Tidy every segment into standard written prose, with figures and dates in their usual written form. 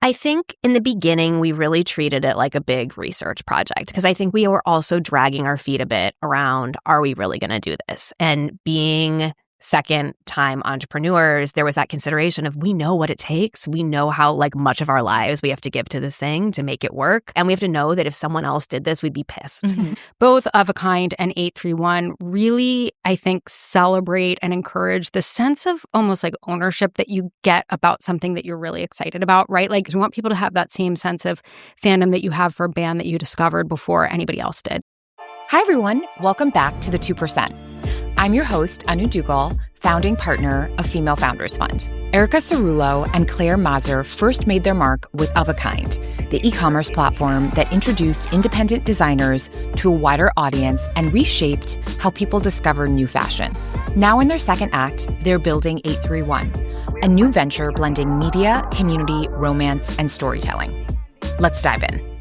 I think in the beginning, we really treated it like a big research project because I think we were also dragging our feet a bit around, are we really going to do this? And being second-time entrepreneurs, there was that consideration of we know what it takes. We know how much of our lives we have to give to this thing to make it work. And we have to know that if someone else did this, we'd be pissed. Mm-hmm. Both Of a Kind and 831 really, I think, celebrate and encourage the sense of almost like ownership that you get about something that you're really excited about, right? Like, we want people to have that same sense of fandom that you have for a band that you discovered before anybody else did. Hi, everyone. Welcome back to the 2%. I'm your host, Anu Dugal, founding partner of Female Founders Fund. Erica Cerulo and Claire Mazur first made their mark with Of a Kind, the e-commerce platform that introduced independent designers to a wider audience and reshaped how people discover new fashion. Now in their second act, they're building 831, a new venture blending media, community, romance, and storytelling. Let's dive in.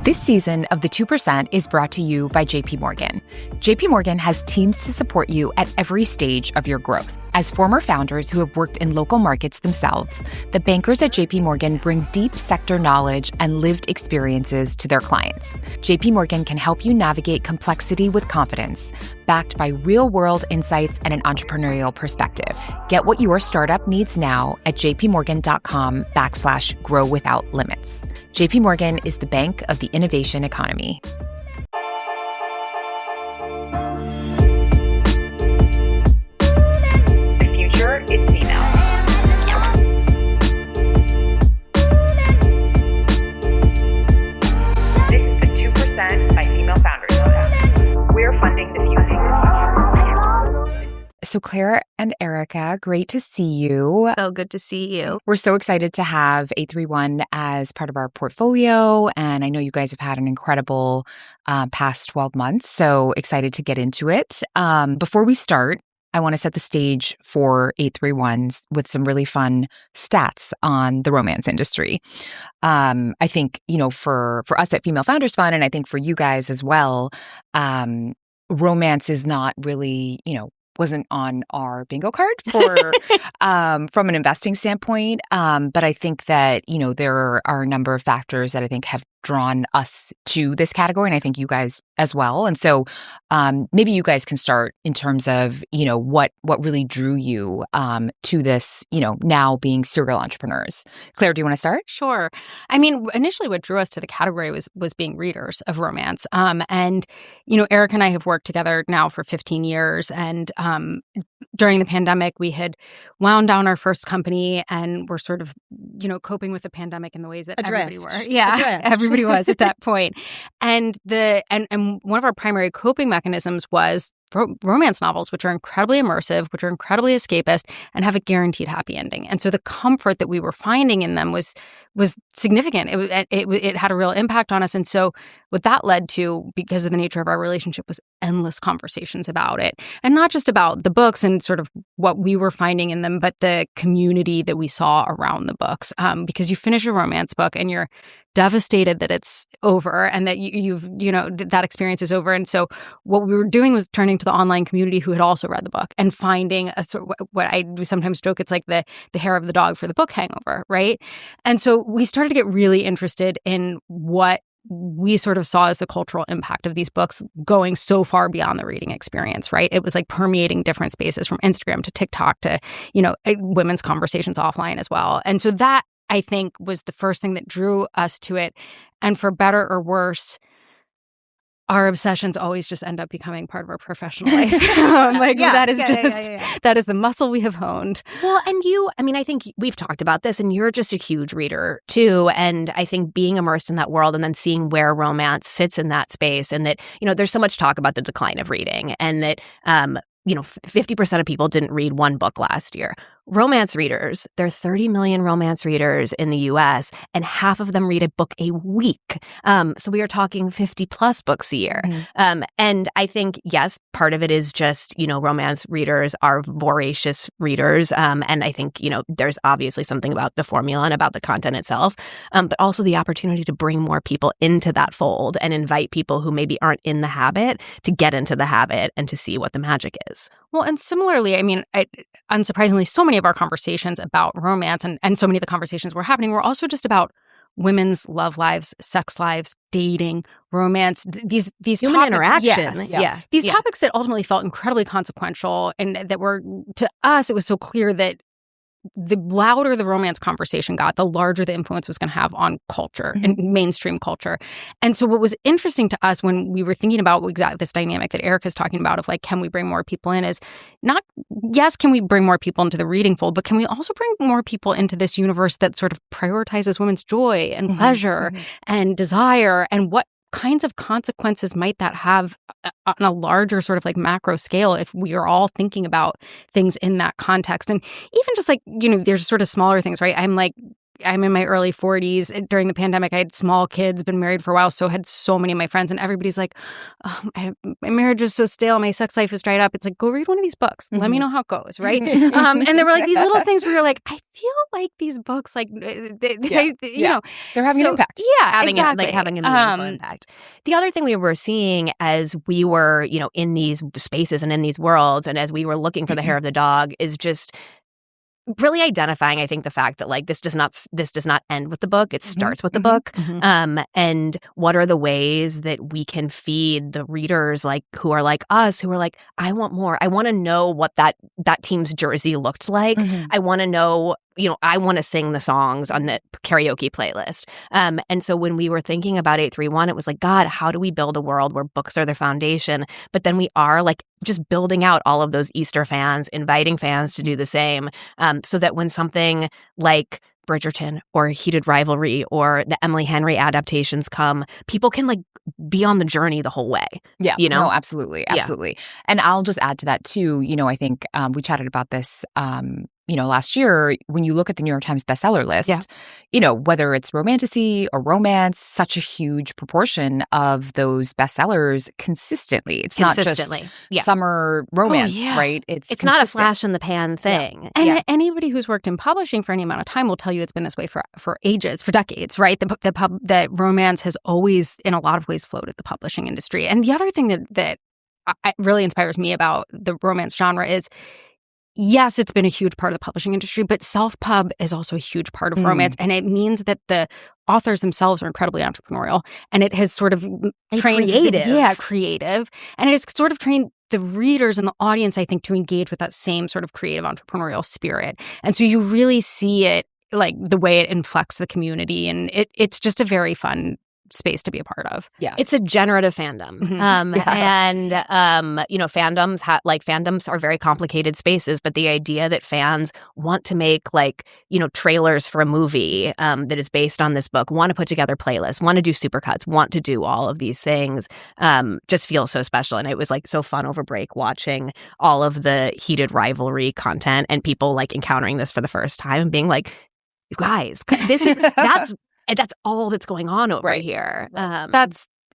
This season of The 2% is brought to you by JP Morgan. JP Morgan has teams to support you at every stage of your growth. As former founders who have worked in local markets themselves, the bankers at JP Morgan bring deep sector knowledge and lived experiences to their clients. JP Morgan can help you navigate complexity with confidence, backed by real-world insights and an entrepreneurial perspective. Get what your startup needs now at jpmorgan.com/grow-without-limits. JP Morgan is the bank of the innovation economy. Is female. This is the 2% by Female Founders Fund. We're funding the future. So Claire and Erica, great to see you. So good to see you. We're so excited to have 831 as part of our portfolio. And I know you guys have had an incredible past 12 months. So excited to get into it. Before we start, I want to set the stage for 831's with some really fun stats on the romance industry. I think, for us at Female Founders Fund, and I think for you guys as well, romance is not really, wasn't on our bingo card for from an investing standpoint. But I think that, there are a number of factors that I think have drawn us to this category, and I think you guys as well. And so maybe you guys can start in terms of, what really drew you to this, now being serial entrepreneurs. Claire, do you want to start? Sure. I mean, initially what drew us to the category was being readers of romance. And, Eric and I have worked together now for 15 years. And during the pandemic, we had wound down our first company and were sort of, coping with the pandemic in the ways that everybody were. Yeah, everybody was at that point. And one of our primary coping mechanisms was romance novels, which are incredibly immersive, which are incredibly escapist, and have a guaranteed happy ending. And so the comfort that we were finding in them was significant. It had a real impact on us. And so what that led to, because of the nature of our relationship, was endless conversations about it. And not just about the books and sort of what we were finding in them, but the community that we saw around the books. Because you finish a romance book and you're devastated that it's over and that that experience is over. And so what we were doing was turning to the online community who had also read the book and finding what I sometimes joke, it's like the hair of the dog for the book hangover, right? And so we started to get really interested in what we sort of saw as the cultural impact of these books going so far beyond the reading experience, right? It was like permeating different spaces from Instagram to TikTok to, women's conversations offline as well. And so that, I think, was the first thing that drew us to it. And for better or worse, our obsessions always just end up becoming part of our professional life. That is the muscle we have honed. Well, and I think we've talked about this, and you're just a huge reader too. And I think being immersed in that world and then seeing where romance sits in that space, and that, there's so much talk about the decline of reading, and that, 50% of people didn't read one book last year. Romance readers, there are 30 million romance readers in the US, and half of them read a book a week. So we are talking 50 plus books a year. Mm-hmm. And I think, yes, part of it is just, romance readers are voracious readers. And I think, there's obviously something about the formula and about the content itself, but also the opportunity to bring more people into that fold and invite people who maybe aren't in the habit to get into the habit and to see what the magic is. Well, and similarly, I mean, unsurprisingly, so many of our conversations about romance and so many of the conversations we're having were also just about women's love lives, sex lives, dating, romance, these human topics, interaction. yes, these topics that ultimately felt incredibly consequential, and that were, to us, it was so clear that the louder the romance conversation got, the larger the influence was going to have on culture and mainstream culture. And so what was interesting to us when we were thinking about exactly this dynamic that Erica's talking about of like, can we bring more people in, is not, yes, can we bring more people into the reading fold, but can we also bring more people into this universe that sort of prioritizes women's joy and pleasure and desire, and what kinds of consequences might that have on a larger sort of like macro scale if we are all thinking about things in that context? And even just like, there's sort of smaller things, right? I'm in my early 40s. During the pandemic, I had small kids, been married for a while, so had so many of my friends, and everybody's like, oh, my marriage is so stale, my sex life is dried up. It's like, go read one of these books. Let me know how it goes, right? And there were like these little things where you're like, I feel like these books, like, they're having an impact. Yeah, having a meaningful impact. The other thing we were seeing as we were, in these spaces and in these worlds, and as we were looking for the hair of the dog, is just really identifying, I think, the fact that like this does not end with the book. It starts with the book. And what are the ways that we can feed the readers, like, who are like us, who are like, I want more. I want to know what that team's jersey looked like. I want to know, I want to sing the songs on the karaoke playlist. And so when we were thinking about 831, it was like, God, how do we build a world where books are the foundation? But then we are like just building out all of those Easter fans, inviting fans to do the same, so that when something like Bridgerton or Heated Rivalry or the Emily Henry adaptations come, people can like be on the journey the whole way. Yeah, no, absolutely. And I'll just add to that too. I think we chatted about this last year. When you look at the New York Times bestseller list, whether it's romantasy or romance, such a huge proportion of those bestsellers consistently. It's not just summer romance, right? It's not a flash in the pan thing. And anybody who's worked in publishing for any amount of time will tell you it's been this way for ages, for decades, right? That romance has always, in a lot of ways, floated the publishing industry. And the other thing that really inspires me about the romance genre is, yes, it's been a huge part of the publishing industry, but self-pub is also a huge part of romance. And it means that the authors themselves are incredibly entrepreneurial. And it has sort of trained creative. And it has sort of trained the readers and the audience, I think, to engage with that same sort of creative entrepreneurial spirit. And so you really see it, like the way it inflects the community. And it's just a very fun space to be a part of. Yeah. It's a generative fandom. And fandoms are very complicated spaces, but the idea that fans want to make trailers for a movie that is based on this book, want to put together playlists, want to do supercuts, want to do all of these things, just feels so special. And it was like so fun over break watching all of the Heated Rivalry content and people like encountering this for the first time and being like, you guys, that's all that's going on over here.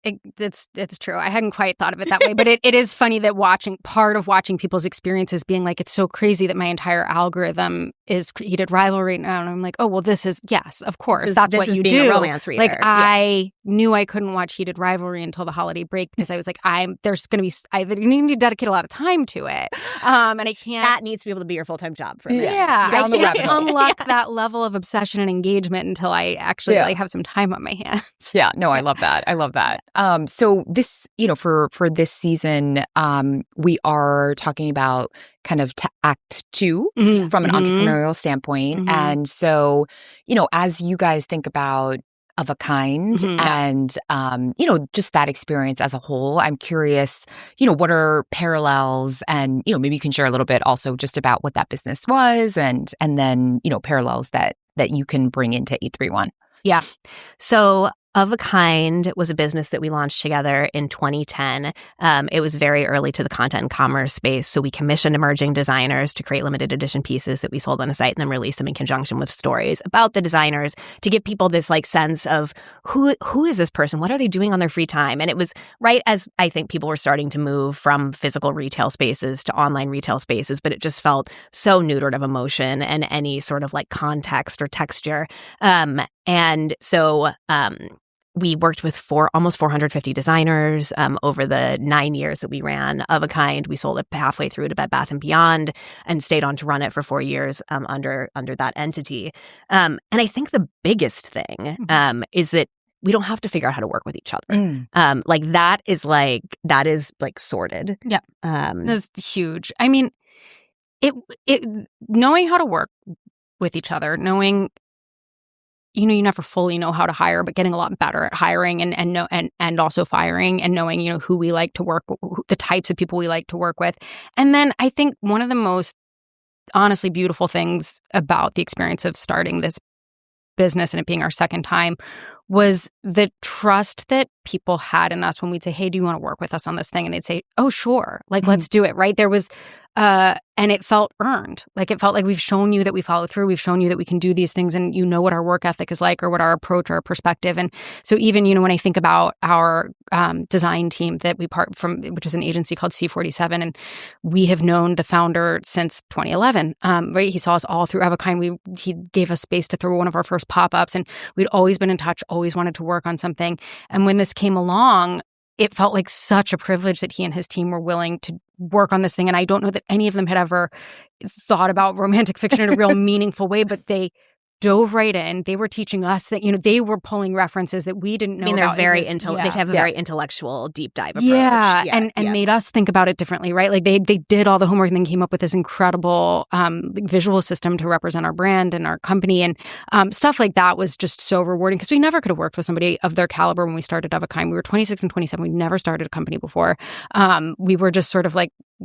It's true. I hadn't quite thought of it that way, but it is funny that part of watching people's experiences being like, it's so crazy that my entire algorithm is Heated Rivalry now. And I'm like, oh, well, yes, of course. That's what you do. A romance reader. Like, I knew I couldn't watch Heated Rivalry until the holiday break because I was like, you need to dedicate a lot to to it. And I can't. That needs to be able to be your full-time job for me. Yeah. I can't unlock that level of obsession and engagement until I actually have some time on my hands. Yeah. No, I love that. So this, for this season, we are talking about kind of act 2 from an entrepreneurial standpoint. And so, as you guys think about Of a Kind and, just that experience as a whole, I'm curious, what are parallels, and, maybe you can share a little bit also just about what that business was and then, parallels that you can bring into 831. Yeah. So Of a Kind was a business that we launched together in 2010. It was very early to the content and commerce space, so we commissioned emerging designers to create limited edition pieces that we sold on a site and then released them in conjunction with stories about the designers to give people this sense of who is this person? What are they doing on their free time? And it was right as I think people were starting to move from physical retail spaces to online retail spaces, but it just felt so neutered of emotion and any sort of context or texture. And so we worked with almost 450 designers over the 9 years that we ran Of a Kind. We sold it halfway through to Bed Bath & Beyond and stayed on to run it for 4 years under that entity. And I think the biggest thing is that we don't have to figure out how to work with each other. That is sorted. Yeah. That's huge. I mean, it knowing how to work with each other, knowing, you never fully know how to hire, but getting a lot better at hiring and also firing, and knowing, who we like to work with, the types of people we like to work with. And then I think one of the most honestly beautiful things about the experience of starting this business and it being our second time was the trust that people had in us when we'd say, hey, do you want to work with us on this thing? And they'd say, oh, sure. Let's do it. Right. There was, and it felt earned. It felt like we've shown you that we follow through. We've shown you that we can do these things, and what our work ethic is like, or what our approach or our perspective. And so even, when I think about our design team that we part from, which is an agency called C47, and we have known the founder since 2011, right? He saw us all through Of a Kind. He gave us space to throw one of our first pop-ups, and we'd always been in touch, always wanted to work on something. And when this came along, it felt like such a privilege that he and his team were willing to work on this thing. And I don't know that any of them had ever thought about romantic fiction in a real meaningful way, but they dove right in. They were teaching us that, they were pulling references that we didn't know. I mean, they're about. They have a very intellectual deep dive approach. And made us think about it differently, right? They did all the homework and then came up with this incredible visual system to represent our brand and our company, and stuff like that was just so rewarding, because we never could have worked with somebody of their caliber when we started Of a Kind. We were 26 and 27. We never started a company before. We were just sort of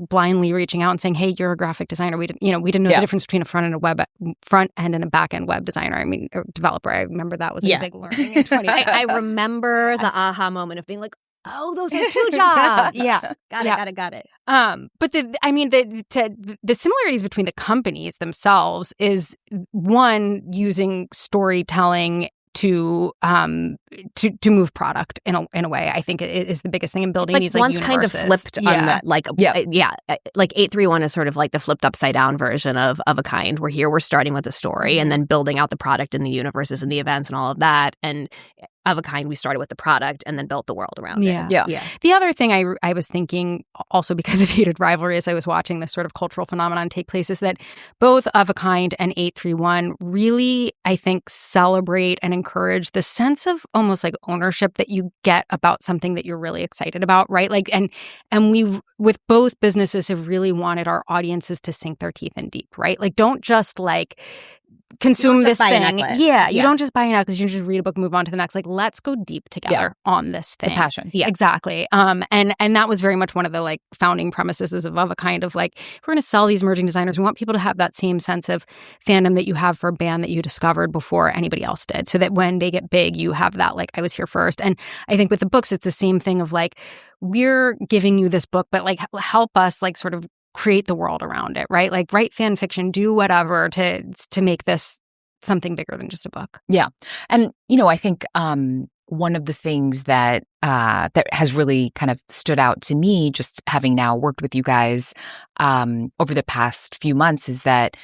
blindly reaching out and saying, hey, you're a graphic designer. We didn't know the difference between a front end and a back end web designer. I mean, or developer. I remember that was a big learning in 20. I remember the aha moment of being like, oh, those are two jobs. Got it. But the similarities between the companies themselves is, one, using storytelling to move product in a way. I think it is the biggest thing in building these one's universes. Kind of flipped on that. 831 is sort of like the flipped upside down version of a Kind. We're starting with the story and then building out the product and the universes and the events and all of that. And Of a Kind, we started with the product and then built the world around it. Yeah. The other thing I was thinking, also because of heated rivalry, as I was watching this sort of cultural phenomenon take place, is that both Of a Kind and 831 really, I think, celebrate and encourage the sense of almost like ownership that you get about something that you're really excited about, right? And we, with both businesses, have really wanted our audiences to sink their teeth in deep, right? Don't just consume this thing. You don't just buy a necklace. You just read a book and move on to the next. Let's go deep together on this thing. It's a passion. Yeah, exactly. And that was very much one of the founding premises of a Kind of we're going to sell these emerging designers. We want people to have that same sense of fandom that you have for a band that you discovered before anybody else did, so that when they get big, you have that I was here first. And I think with the books, it's the same thing of we're giving you this book, but help us sort of create the world around it, right? Write fan fiction, do whatever to make this something bigger than just a book. Yeah. And, I think one of the things that has really kind of stood out to me, just having now worked with you guys over the past few months, is that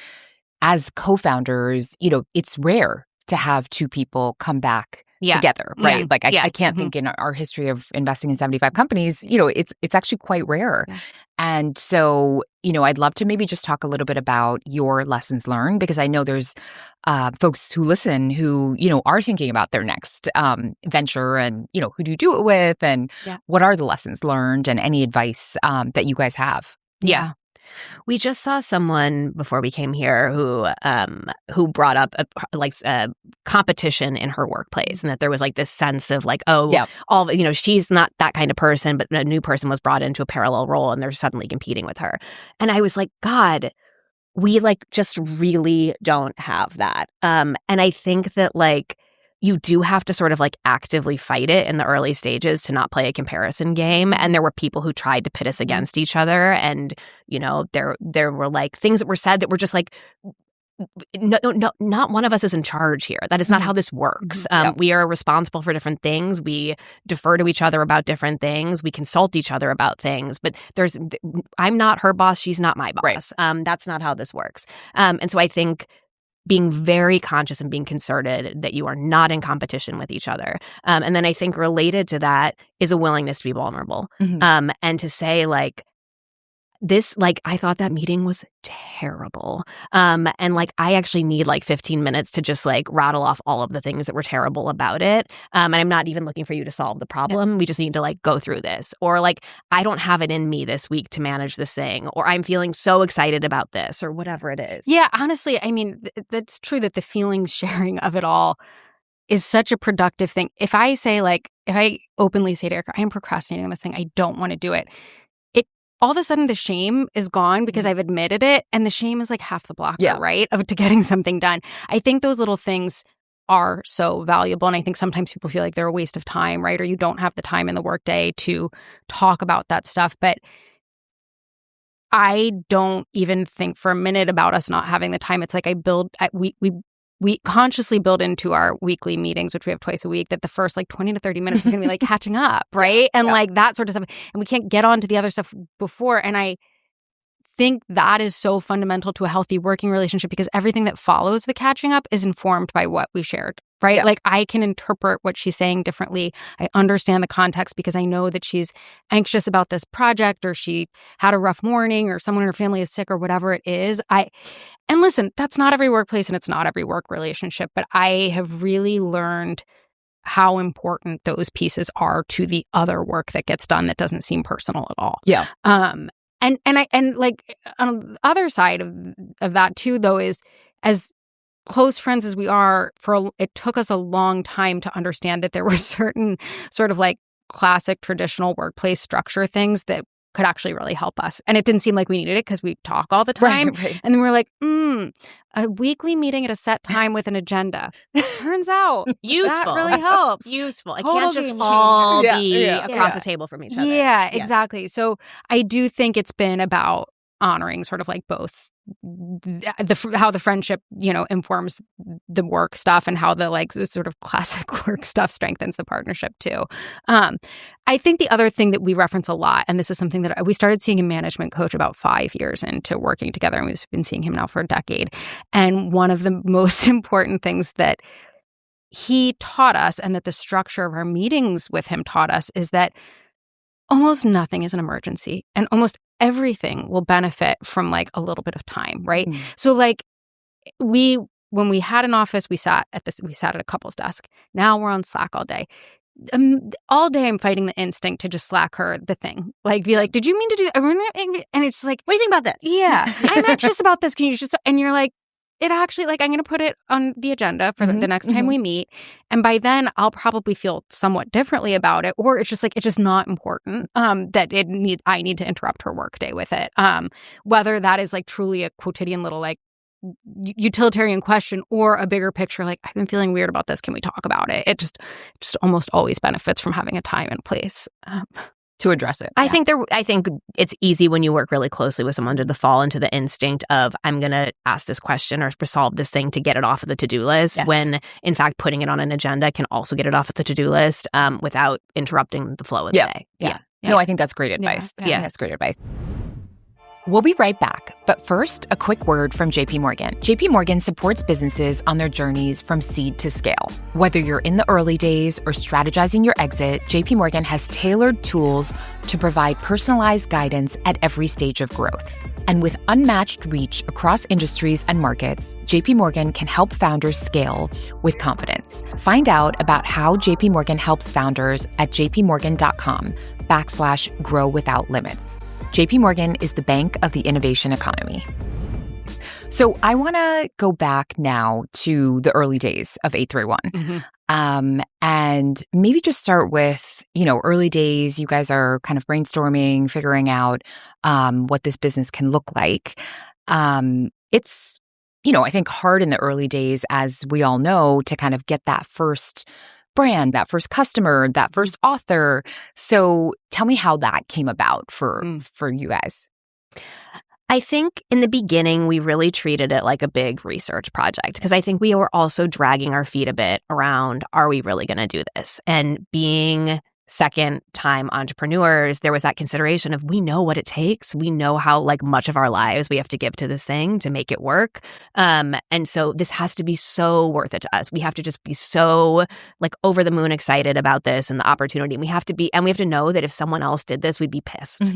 as co-founders, it's rare to have two people come back together, right? I can't think in our history of investing in 75 companies, it's actually quite rare. Yeah. And so, I'd love to maybe just talk a little bit about your lessons learned, because I know there's folks who listen who, are thinking about their next venture, and, who do you do it with, and what are the lessons learned, and any advice that you guys have? Yeah. We just saw someone before we came here who brought up a competition in her workplace, and that there was this sense of she's not that kind of person, but a new person was brought into a parallel role and they're suddenly competing with her. And I was like, God, we just really don't have that. And I think that you do have to sort of actively fight it in the early stages to not play a comparison game. And there were people who tried to pit us against each other. And, there were things that were said that were just no, not one of us is in charge here. That is not how this works. We are responsible for different things. We defer to each other about different things. We consult each other about things. But I'm not her boss. She's not my boss. Right. That's not how this works. And so I think being very conscious and being concerted that you are not in competition with each other. And then I think related to that is a willingness to be vulnerable. And to say like, this, like, I thought that meeting was terrible. And like, I actually need like 15 minutes to just like rattle off all of the things that were terrible about it. And I'm not even looking for you to solve the problem. We just need to like go through this. Or like, I don't have it in me this week to manage this thing. Or I'm feeling so excited about this or whatever it is. Yeah, honestly, I mean, that's true that the feelings sharing of it all is such a productive thing. If I say like, if I openly say to Erica, I am procrastinating on this thing, I don't want to do it. All of a sudden the shame is gone because I've admitted it, and the shame is like half the blocker, right, of to getting something done. I think those little things are so valuable, and I think sometimes people feel like they're a waste of time, right, or you don't have the time in the workday to talk about that stuff. But I don't even think for a minute about us not having the time. It's like we consciously build into our weekly meetings, which we have twice a week, that the first like 20 to 30 minutes is going to be like catching up, right? And like that sort of stuff. And we can't get on to the other stuff before. And I think that is so fundamental to a healthy working relationship, because everything that follows the catching up is informed by what we shared, right? Yeah. Like I can interpret what she's saying differently. I understand the context because I know that she's anxious about this project, or she had a rough morning, or someone in her family is sick, or whatever it is. And listen, that's not every workplace and it's not every work relationship, but I have really learned how important those pieces are to the other work that gets done that doesn't seem personal at all. Yeah. And like on the other side of that too, though, is as close friends as we are, it took us a long time to understand that there were certain sort of like classic traditional workplace structure things that could actually really help us. And it didn't seem like we needed it because we talk all the time. Right. And then we're like, a weekly meeting at a set time with an agenda. Turns out useful. That really helps. Useful. It can't just all be across the table from each other. Yeah, exactly. So I do think it's been about honoring sort of like both how the friendship, informs the work stuff, and how the like sort of classic work stuff strengthens the partnership too. I think the other thing that we reference a lot, and this is something that we started seeing a management coach about 5 years into working together, and we've been seeing him now for a decade. And one of the most important things that he taught us, and that the structure of our meetings with him taught us, is that almost nothing is an emergency, and almost everything will benefit from like a little bit of time, right? So like when we had an office, we sat at a couple's desk. Now we're on Slack all day. All day I'm fighting the instinct to just Slack her the thing. Like be like, did you mean to do that? And it's like, what do you think about this? Yeah, I'm anxious about this. Can you just, and you're like, it actually, like, I'm going to put it on the agenda for the next time we meet. And by then, I'll probably feel somewhat differently about it. Or it's just like, it's just not important that I need to interrupt her workday with it. Whether that is like truly a quotidian little like utilitarian question, or a bigger picture, like, I've been feeling weird about this. Can we talk about it? It just almost always benefits from having a time and place to address it. I think it's easy when you work really closely with someone to fall into the instinct of, I'm going to ask this question or solve this thing to get it off of the to-do list, when in fact putting it on an agenda can also get it off of the to-do list without interrupting the flow of the day. Yeah. No, I think that's great advice. Yeah, that's great advice. We'll be right back. But first, a quick word from JP Morgan. JP Morgan supports businesses on their journeys from seed to scale. Whether you're in the early days or strategizing your exit, JP Morgan has tailored tools to provide personalized guidance at every stage of growth. And with unmatched reach across industries and markets, JP Morgan can help founders scale with confidence. Find out about how JP Morgan helps founders at jpmorgan.com/grow-without-limits. JP Morgan is the bank of the innovation economy. So I want to go back now to the early days of 831. And maybe just start with, early days. You guys are kind of brainstorming, figuring out what this business can look like. It's, I think hard in the early days, as we all know, to kind of get that first brand, that first customer, that first author. So tell me how that came about for you guys. I think in the beginning, we really treated it like a big research project, because I think we were also dragging our feet a bit around, are we really going to do this? And being second-time entrepreneurs, there was that consideration of we know what it takes. We know how like much of our lives we have to give to this thing to make it work. And so this has to be so worth it to us. We have to just be so like over the moon excited about this and the opportunity. And we have to know that if someone else did this, we'd be pissed.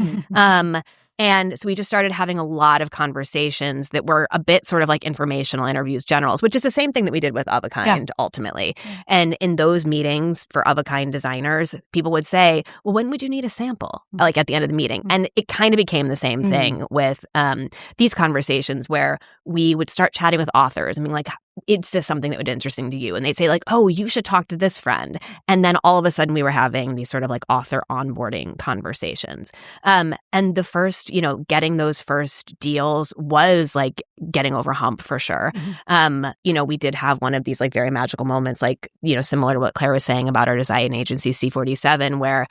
And so we just started having a lot of conversations that were a bit sort of like informational interviews, generals, which is the same thing that we did with Of a Kind ultimately. And in those meetings for Of a Kind designers, people would say, well, when would you need a sample? Like at the end of the meeting. And it kind of became the same thing with these conversations where we would start chatting with authors and being like, it's just something that would be interesting to you. And they'd say like, oh, you should talk to this friend. And then all of a sudden we were having these sort of like author onboarding conversations. And the first, getting those first deals was like getting over hump for sure. We did have one of these like very magical moments, like, similar to what Claire was saying about our design agency C47, where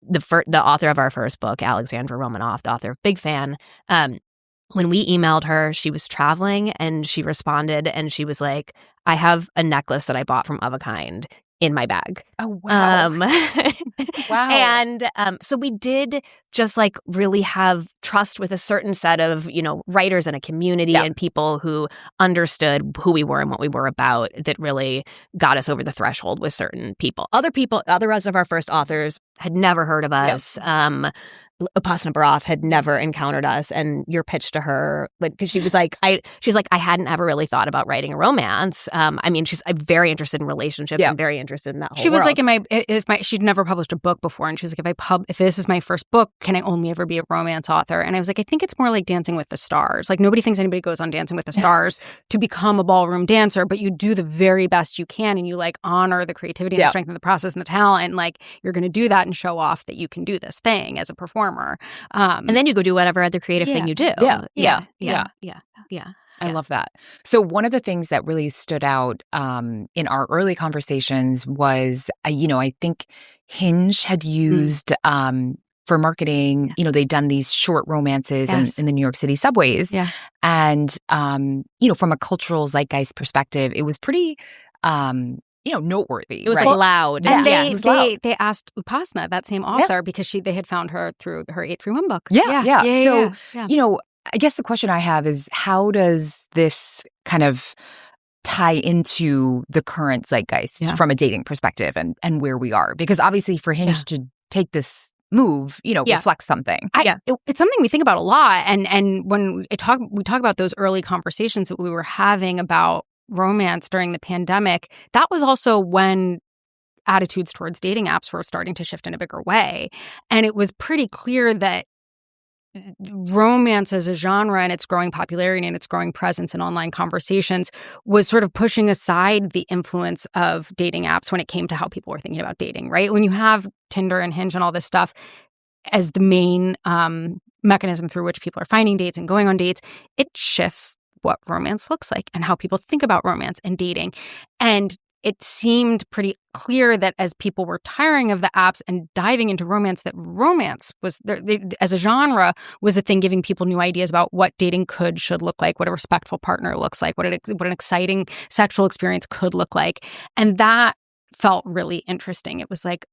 the author of our first book, Alexandra Romanoff, the author of Big Fan, when we emailed her, she was traveling and she responded and she was like, I have a necklace that I bought from Of a Kind in my bag. Oh, wow. Wow. And so we did just like really have trust with a certain set of, writers in a community and people who understood who we were and what we were about that really got us over the threshold with certain people. The rest of our first authors had never heard of us. Upasana Bharat had never encountered us, and your pitch to her, because she was like, I hadn't ever really thought about writing a romance. She's very interested in relationships and very interested in that whole She was world. like, she'd never published a book before, and she was like, if this is my first book, can I only ever be a romance author? And I was like, I think it's more like Dancing with the Stars. Like nobody thinks anybody goes on Dancing with the Stars to become a ballroom dancer, but you do the very best you can, and you like honor the creativity and the strength of the process and the talent, and like you're going to do that and show off that you can do this thing as a performer. And then you go do whatever other creative thing you do. Yeah. I love that. So one of the things that really stood out in our early conversations was, I think Hinge had used for marketing, they'd done these short romances in the New York City subways. Yeah. And, from a cultural zeitgeist perspective, it was pretty noteworthy. It was like loud. And they asked Upasana, that same author, because they had found her through her 831 book. So, I guess the question I have is, how does this kind of tie into the current zeitgeist from a dating perspective and where we are? Because obviously for Hinge to take this move, reflects something. It's something we think about a lot. And when we talk about those early conversations that we were having about romance during the pandemic, that was also when attitudes towards dating apps were starting to shift in a bigger way. And it was pretty clear that romance as a genre and its growing popularity and its growing presence in online conversations was sort of pushing aside the influence of dating apps when it came to how people were thinking about dating, right? When you have Tinder and Hinge and all this stuff as the main mechanism through which people are finding dates and going on dates, it shifts what romance looks like and how people think about romance and dating. And it seemed pretty clear that as people were tiring of the apps and diving into romance, that romance was, as a genre, was a thing giving people new ideas about what dating should look like, what a respectful partner looks like, what an exciting sexual experience could look like. And that felt really interesting. It was like,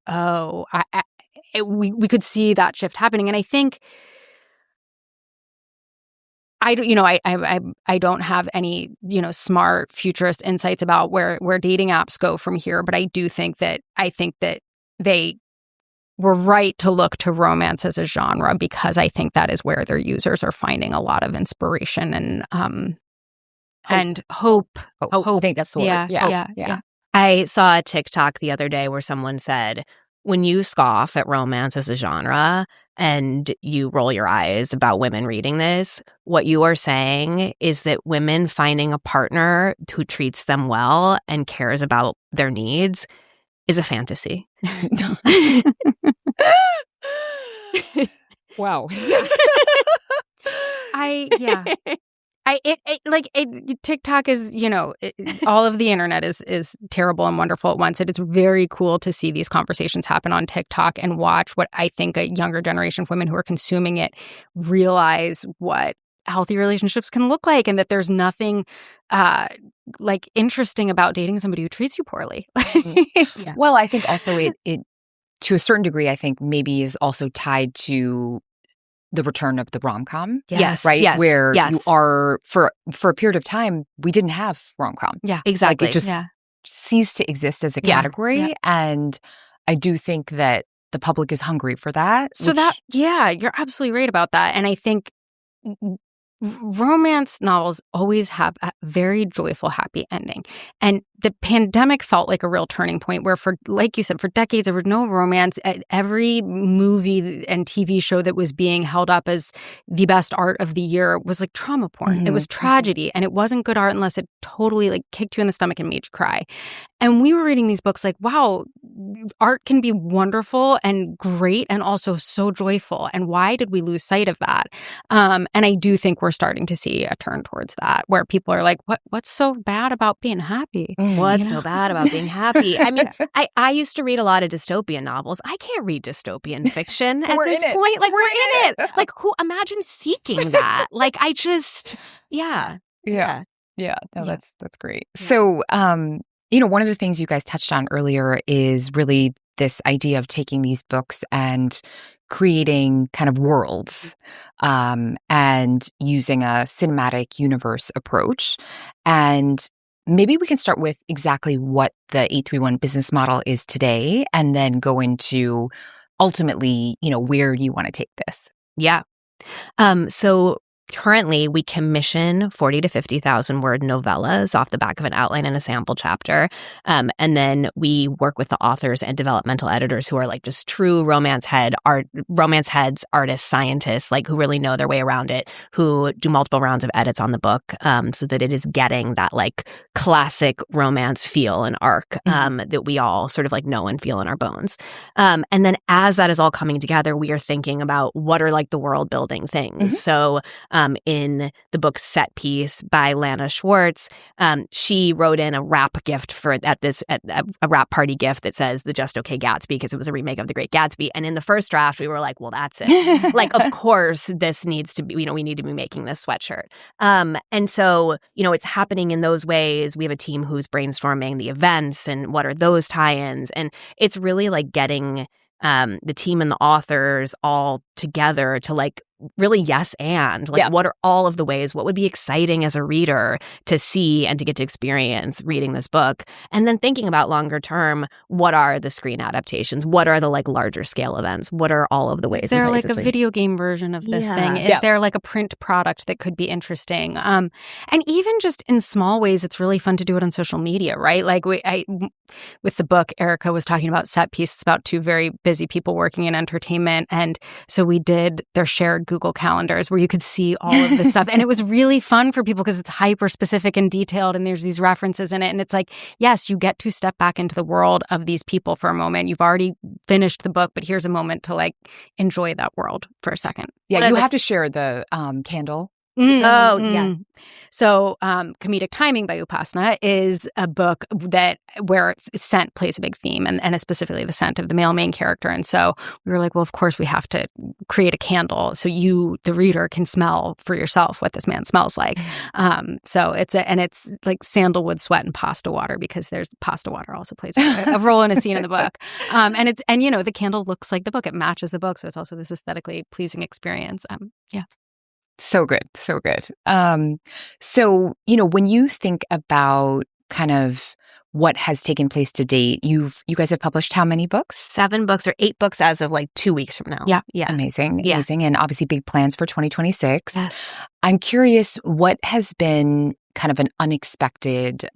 we could see that shift happening. And I think I don't have any, smart futurist insights about where dating apps go from here, but I think that they were right to look to romance as a genre, because I think that is where their users are finding a lot of inspiration and hope. Hope. I think that's the word. Yeah. I saw a TikTok the other day where someone said, when you scoff at romance as a genre and you roll your eyes about women reading this, what you are saying is that women finding a partner who treats them well and cares about their needs is a fantasy. Wow. TikTok is, all of the internet is terrible and wonderful at once. And it's very cool to see these conversations happen on TikTok and watch what I think a younger generation of women who are consuming it realize what healthy relationships can look like, and that there's nothing interesting about dating somebody who treats you poorly. Well, I think also it to a certain degree, I think maybe is also tied to the return of the rom-com. Yes. Right? Yes. Where yes. you are, for a period of time, we didn't have rom-com. Yeah. Exactly. Like it just ceased to exist as a category. Yeah. And I do think that the public is hungry for that. So you're absolutely right about that. And I think romance novels always have a very joyful, happy ending. And the pandemic felt like a real turning point where, like you said, for decades, there was no romance. Every movie and TV show that was being held up as the best art of the year was like trauma porn. Mm-hmm. It was tragedy. And it wasn't good art unless it totally like kicked you in the stomach and made you cry. And we were reading these books like, wow, art can be wonderful and great and also so joyful. And why did we lose sight of that? And I do think we're starting to see a turn towards that, where people are like, what's so bad about being happy? What's so bad about being happy? I mean, I used to read a lot of dystopian novels. I can't read dystopian fiction at this point. Like, we're in it. Like, who imagine seeking that? Like, I just, No, Yeah. that's great. So, one of the things you guys touched on earlier is really this idea of taking these books and creating kind of worlds and using a cinematic universe approach. And maybe we can start with exactly what the 831 business model is today and then go into ultimately, where do you want to take this? Yeah. So currently, we commission 40 to 50,000 word novellas off the back of an outline and a sample chapter. And then we work with the authors and developmental editors who are like just true romance heads, artists, scientists, like who really know their way around it, who do multiple rounds of edits on the book so that it is getting that like classic romance feel and arc that we all sort of like know and feel in our bones. And then as that is all coming together, we are thinking about what are like the world building things. So in the book Set Piece by Lana Schwartz, she wrote in a wrap gift a wrap party gift that says the Just Okay Gatsby, because it was a remake of The Great Gatsby. And in the first draft, we were like, well, that's it. Like, of course, this needs to be, we need to be making this sweatshirt. And so, it's happening in those ways. We have a team who's brainstorming the events and what are those tie-ins. And it's really like getting the team and the authors all together to like really what are all of the ways, what would be exciting as a reader to see and to get to experience reading this book, and then thinking about longer term, what are the screen adaptations, what are the like larger scale events, what are all of the ways. Is there like a video game version of this thing? Is there like a print product that could be interesting? And even just in small ways, it's really fun to do it on social media, right? Like with the book, Erica was talking about Set Piece. It's about two very busy people working in entertainment, and so we did their shared Google calendars where you could see all of this stuff. And it was really fun for people because it's hyper specific and detailed and there's these references in it. And it's like, yes, you get to step back into the world of these people for a moment. You've already finished the book, but here's a moment to like enjoy that world for a second. Yeah, you have to share the candle. Yeah. So Comedic Timing by Upasana is a book where scent plays a big theme and specifically the scent of the male main character. And so we were like, well, of course we have to create a candle so you, the reader, can smell for yourself what this man smells like. So it's like sandalwood, sweat, and pasta water, because there's pasta water also plays a role in a scene in the book. And the candle looks like the book. It matches the book. So it's also this aesthetically pleasing experience. So good. So good. So, when you think about kind of what has taken place to date, you guys have published how many books? 7 books or 8 books as of like 2 weeks from now. Yeah. Amazing. And obviously big plans for 2026. Yes. I'm curious, what has been kind of an unexpected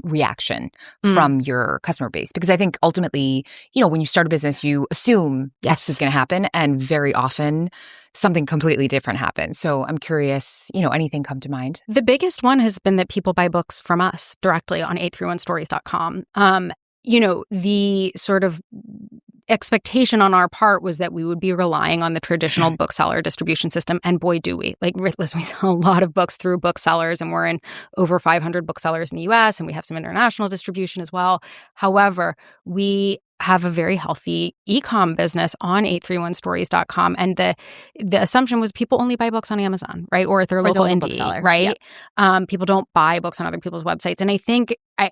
reaction from your customer base? Because I think ultimately, when you start a business, you assume X is going to happen, and very often something completely different happens. So I'm curious, anything come to mind? The biggest one has been that people buy books from us directly on 831stories.com. The sort of expectation on our part was that we would be relying on the traditional bookseller distribution system. And boy, do we. Like, listen, we sell a lot of books through booksellers, and we're in over 500 booksellers in the US, and we have some international distribution as well. However, we have a very healthy e-com business on 831stories.com. And the assumption was people only buy books on Amazon, right? Or at their local indie bookseller, right? Yep. People don't buy books on other people's websites. And I think I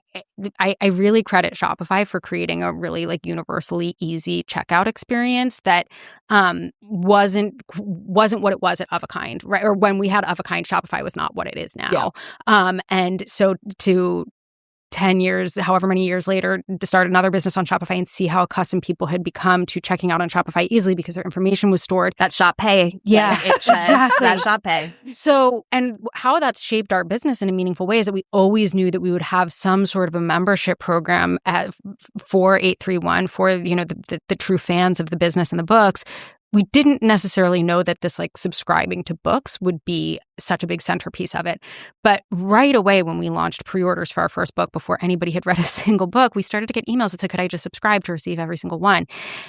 really credit Shopify for creating a really like universally easy checkout experience that wasn't what it was at Of a Kind, right? Or when we had Of a Kind, Shopify was not what it is now. Yeah. And so to 10 years, however many years later, to start another business on Shopify and see how accustomed people had become to checking out on Shopify easily because their information was stored. That Shop Pay. Yeah, exactly. That Shop Pay. So, and how that's shaped our business in a meaningful way is that we always knew that we would have some sort of a membership program for 831 for, you know, the true fans of the business and the books. We didn't necessarily know that this like subscribing to books would be such a big centerpiece of it. But right away when we launched pre-orders for our first book, before anybody had read a single book, we started to get emails that said, could I just subscribe to receive every single one?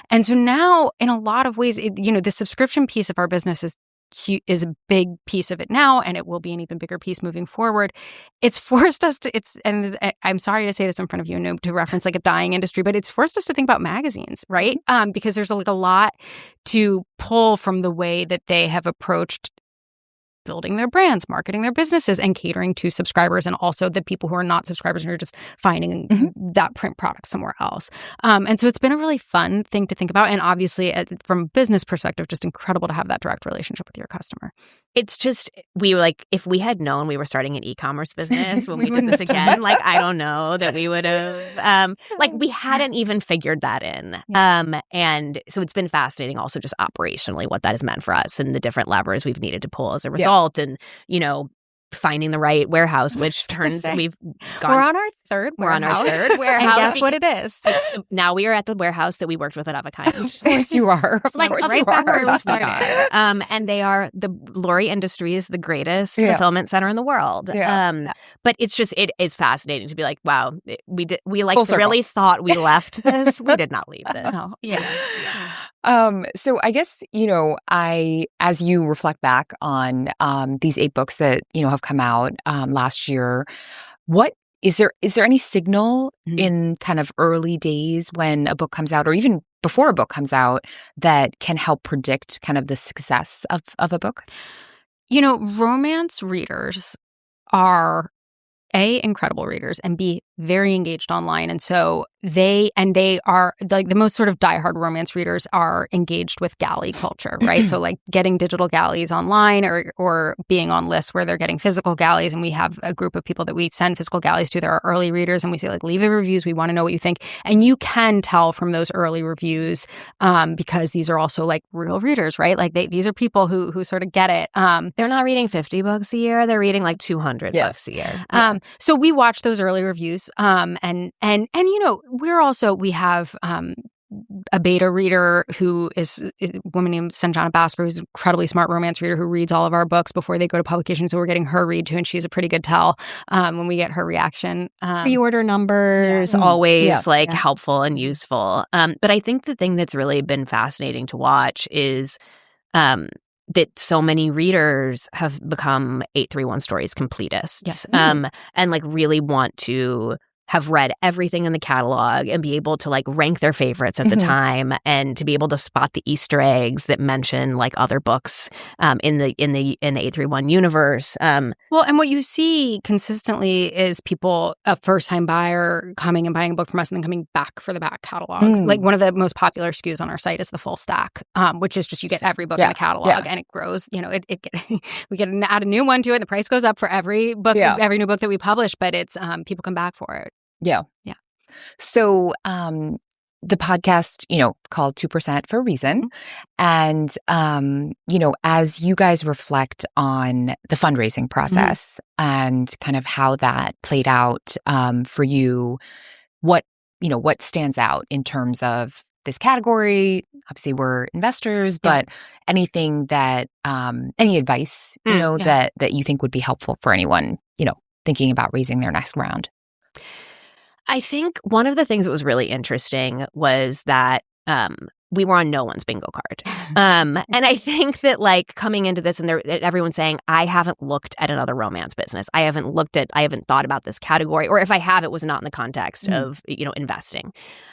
And so now in a lot of ways, the subscription piece of our business is a big piece of it now, and it will be an even bigger piece moving forward. It's forced us to, and I'm sorry to say this in front of you, to reference like a dying industry, but it's forced us to think about magazines, right? Because there's like a lot to pull from the way that they have approached building their brands, marketing their businesses, and catering to subscribers, and also the people who are not subscribers and are just finding that print product somewhere else. And so it's been a really fun thing to think about. And obviously, from a business perspective, just incredible to have that direct relationship with your customer. It's just, if we had known we were starting an e-commerce business when we did this again, like, I don't know that we would have, we hadn't even figured that in. Yeah. And so it's been fascinating also just operationally what that has meant for us and the different levers we've needed to pull as a result. And, finding the right warehouse, which turns we're on our third warehouse. And guess what it is? Now we are at the warehouse that we worked with at Of a Kind. Of course you are. Right back where we started. And they are, the Lori Industries, the greatest fulfillment center in the world. Yeah. But it's just, it is fascinating to be like, wow, we really thought we left this. We did not leave this. No. Yeah. So I guess, as you reflect back on these 8 books that, have come out last year, what is there any signal in kind of early days when a book comes out, or even before a book comes out, that can help predict kind of the success of a book? Romance readers are A, incredible readers, and B, very engaged online. And so they are like the most sort of diehard romance readers are engaged with galley culture, right? So like getting digital galleys online or being on lists where they're getting physical galleys. And we have a group of people that we send physical galleys to. There are early readers, and we say like, leave the reviews. We want to know what you think. And you can tell from those early reviews because these are also like real readers, right? Like these are people who sort of get it. They're not reading 50 books a year. They're reading like 200 books a year. So we watch those early reviews. And we have a beta reader who is a woman named Sanjana Bhaskar, who's an incredibly smart romance reader who reads all of our books before they go to publication. So we're getting her read too, and she's a pretty good tell when we get her reaction. Pre-order numbers, always helpful and useful. But I think the thing that's really been fascinating to watch is that so many readers have become 831 Stories completists. Yes. And like really want to have read everything in the catalog and be able to like rank their favorites at the time, and to be able to spot the Easter eggs that mention like other books in the 831 universe. Well, and what you see consistently is people, a first-time buyer, coming and buying a book from us and then coming back for the back catalogs. Like one of the most popular SKUs on our site is the full stack, which is just you get every book in the catalog and it grows. We get add a new one to it. The price goes up for every book, every new book that we publish, but it's people come back for it. Yeah. So the podcast, called 2% for a reason. And, as you guys reflect on the fundraising process and kind of how that played out for you, what stands out in terms of this category? Obviously, we're investors, but anything that, any advice, that you think would be helpful for anyone, thinking about raising their next round? I think one of the things that was really interesting was that we were on no one's bingo card. And I think that like coming into this and everyone's saying, I haven't looked at another romance business. I haven't thought about this category, or if I have, it was not in the context of, investing.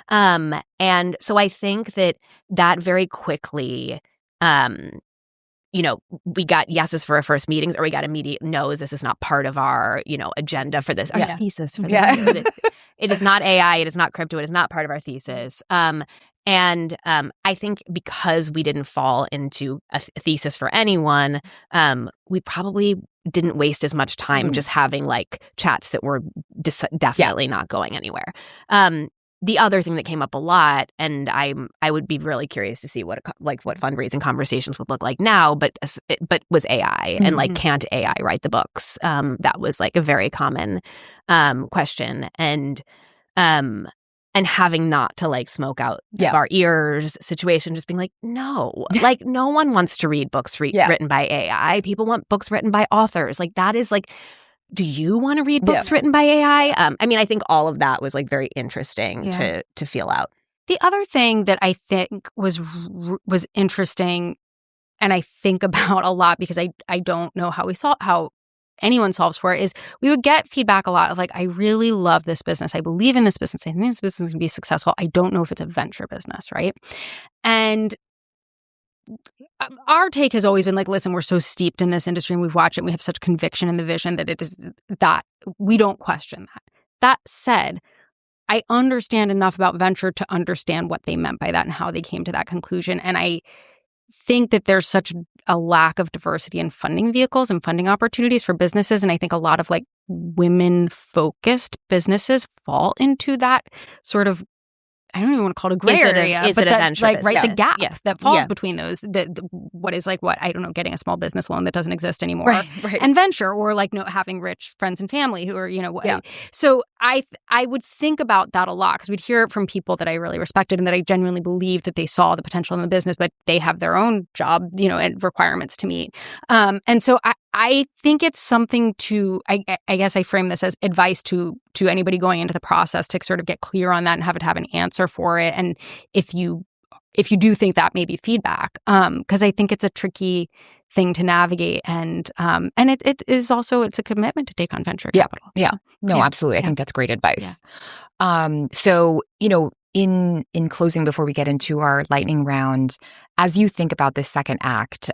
And so I think that very quickly, we got yeses for our first meetings, or we got immediate no's. This is not part of our, agenda for this, our thesis for this. Yeah. It is not AI. It is not crypto. It is not part of our thesis. And I think because we didn't fall into a thesis for anyone, we probably didn't waste as much time just having like chats that were definitely not going anywhere. The other thing that came up a lot, and I would be really curious to see what fundraising conversations would look like now, but was AI and like, can't AI write the books? That was like a very common question, and having not to like smoke out our ears situation, just being like, no, like no one wants to read books written by AI. People want books written by authors. Like that is like, do you want to read books written by AI? I think all of that was like very interesting to feel out. The other thing that I think was interesting, and I think about a lot because I don't know how anyone solves for it, is we would get feedback a lot of like, I really love this business. I believe in this business. I think this business can be successful. I don't know if it's a venture business, right? And our take has always been like, listen, we're so steeped in this industry and we've watched it and we have such conviction in the vision that it is that we don't question that. That said, I understand enough about venture to understand what they meant by that and how they came to that conclusion. And I think that there's such a lack of diversity in funding vehicles and funding opportunities for businesses. And I think a lot of like women-focused businesses fall into that sort of, I don't even want to call it a gray area, but that, like, right, the gap that falls between those, what is like, I don't know, getting a small business loan that doesn't exist anymore, right. And venture, or like having rich friends and family who are, So I would think about that a lot because we'd hear it from people that I really respected and that I genuinely believed that they saw the potential in the business, but they have their own job, and requirements to meet. And so I think it's something to, I guess I frame this as advice to anybody going into the process to sort of get clear on that and have an answer for it. And if you do think that may be feedback, because I think it's a tricky thing to navigate, and it is also, it's a commitment to take on venture capital. Yeah. No, absolutely. I think that's great advice. Yeah. So, in closing, before we get into our lightning round, as you think about this second act,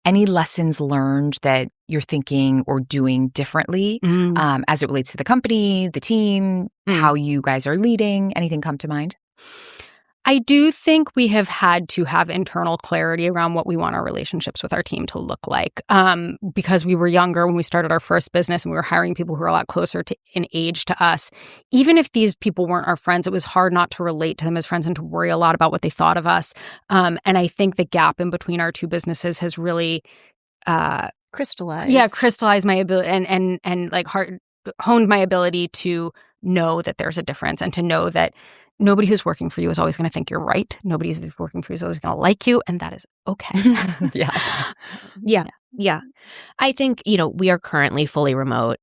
any lessons learned that you're thinking or doing differently as it relates to the company, the team, how you guys are leading? Anything come to mind? I do think we have had to have internal clarity around what we want our relationships with our team to look like. Because we were younger when we started our first business and we were hiring people who were a lot closer in age to us. Even if these people weren't our friends, it was hard not to relate to them as friends and to worry a lot about what they thought of us. And I think the gap in between our two businesses has really crystallized my ability and like honed my ability to know that there's a difference and to know that nobody who's working for you is always going to think you're right. Nobody who's working for you is always going to like you, and that is okay. Yes. Yeah. I think, we are currently fully remote.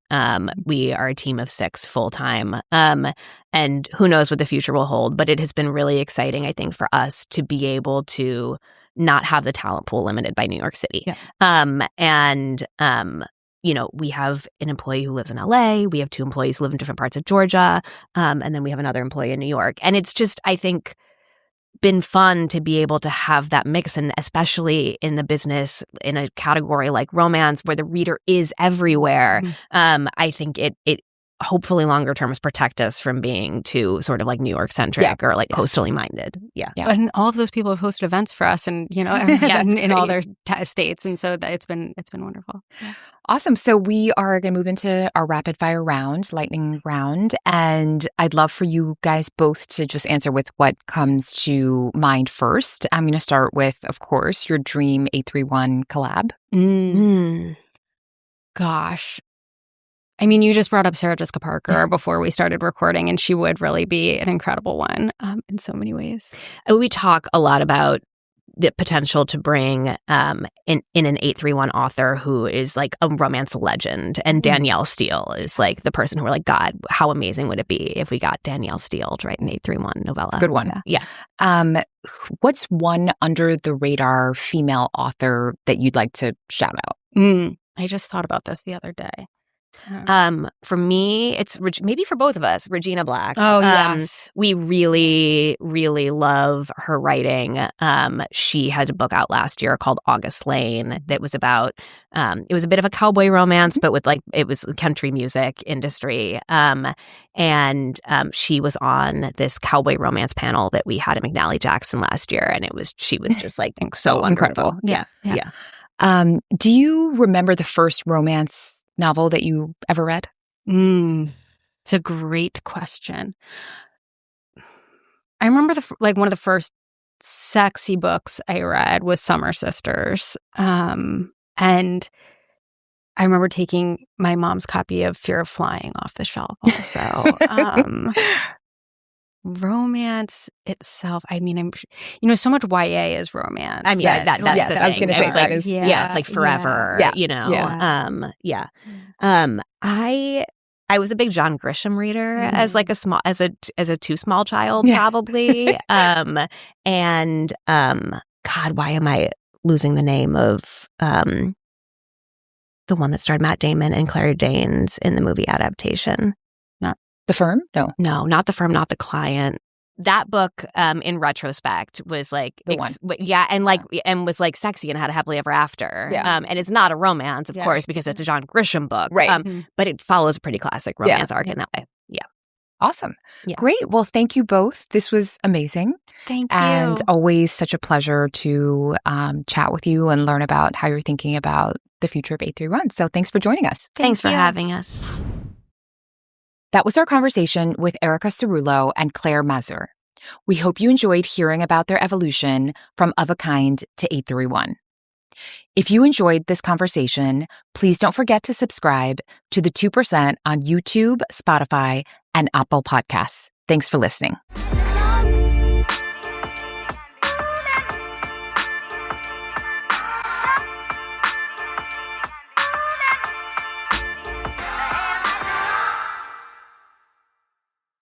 We are a team of 6 full-time. And who knows what the future will hold, but it has been really exciting, I think, for us to be able to not have the talent pool limited by New York City. We have an employee who lives in LA. We have 2 employees who live in different parts of Georgia. And then we have another employee in New York. And it's just, I think, been fun to be able to have that mix. And especially in the business, in a category like romance, where the reader is everywhere, I think it hopefully longer terms protect us from being too sort of like New York centric or like coastally minded. Yeah. And all of those people have hosted events for us and, in all their states. And so it's been wonderful. Yeah. Awesome. So we are going to move into our rapid fire round, lightning round. And I'd love for you guys both to just answer with what comes to mind first. I'm going to start with, of course, your dream 831 collab. Gosh. I mean, you just brought up Sarah Jessica Parker before we started recording, and she would really be an incredible one in so many ways. We talk a lot about the potential to bring in an 831 author who is like a romance legend, and Danielle Steele is like the person who we're like, God, how amazing would it be if we got Danielle Steele to write an 831 novella? Good one. Yeah. What's one under the radar female author that you'd like to shout out? I just thought about this the other day. For me, it's maybe for both of us, Regina Black. Oh, yes. We really, really love her writing. She had a book out last year called August Lane that was about, it was a bit of a cowboy romance, but with like, it was country music industry. And she was on this cowboy romance panel that we had at McNally Jackson last year. And she was just like so incredible. Yeah. Do you remember the first romance novel that you ever read? It's a great question. I remember one of the first sexy books I read was Summer Sisters. And I remember taking my mom's copy of Fear of Flying off the shelf also. Romance itself, I mean, so much YA is romance. I mean, that's the thing. I was going to say that is, it's like forever, I was a big John Grisham reader as like as a too small child, probably. God, why am I losing the name of the one that starred Matt Damon and Claire Danes in the movie adaptation? The Firm? No, not The Firm, not The Client. That book, in retrospect, was like, and was like sexy and had a happily ever after. Yeah. And it's not a romance, of course, because it's a John Grisham book. Right. But it follows a pretty classic romance arc in that way. Yeah. Awesome. Yeah. Great. Well, thank you both. This was amazing. Thank you. And always such a pleasure to chat with you and learn about how you're thinking about the future of 831. So thanks for joining us. Thanks for having us. That was our conversation with Erica Cerulo and Claire Mazur. We hope you enjoyed hearing about their evolution from Of a Kind to 831. If you enjoyed this conversation, please don't forget to subscribe to the 2% on YouTube, Spotify, and Apple Podcasts. Thanks for listening.